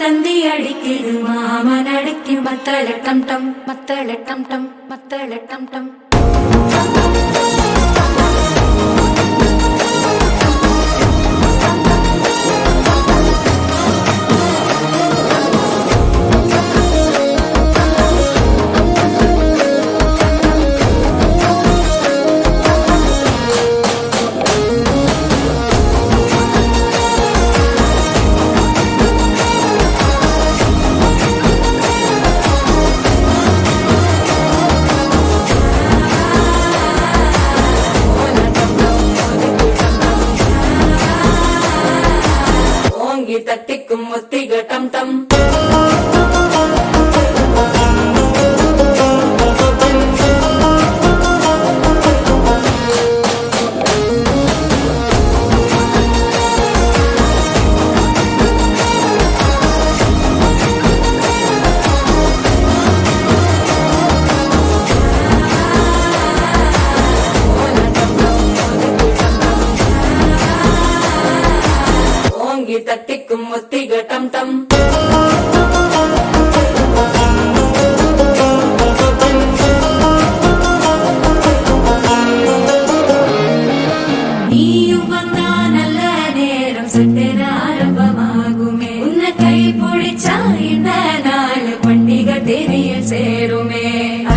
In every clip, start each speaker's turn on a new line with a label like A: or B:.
A: தந்தி அடிக்குது மாமன் அடிக்கு மத்தள டம் டம் மத்தள டம் டம் மத்தள டம் டம். தட்டிக்கும் ஒத்திக டம் டம். தட்டிக்கும் ஒத்திக டம் டம். நீயும் வந்தா நல்ல நேரம் சட்டென ஆரம்பமாகுமே. உன்னை கை பிடிச்சா இந்த நாள் பண்டிகை தெரிய சேருமே.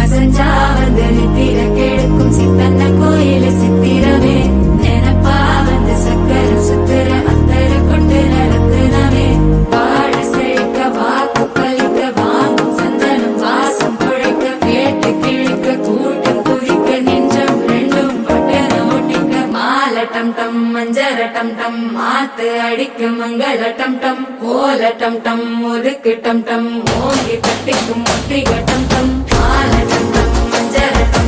A: அசஞ்சா வந்து நித்திர கெடுக்கும் சித்தன்ன கோயில சித்திரமே. நினப்பா வந்து சக்கர சுத்திர அத்தர கொண்டு நடத்துனவே. பாட செழிக்க வாக்கு பலிக்க வாங்கும் சந்தனம் வாசம் குழைக்க கேட்டு கிழிக்க கூட்டம் குதிக்க நெஞ்சம் ரெண்டும் பட்டன ஓட்டிக்க. மால டம் டம் மஞ்சர டம் டம் மாத்து அடிக்க மங்கள டம் டம். கோல டம் டம் முறுக்கு டம் டம் ஓங்கி தட்டிக்கும் ஒத்திக டம் டம். மால டம் டம் மஞ்சர டம்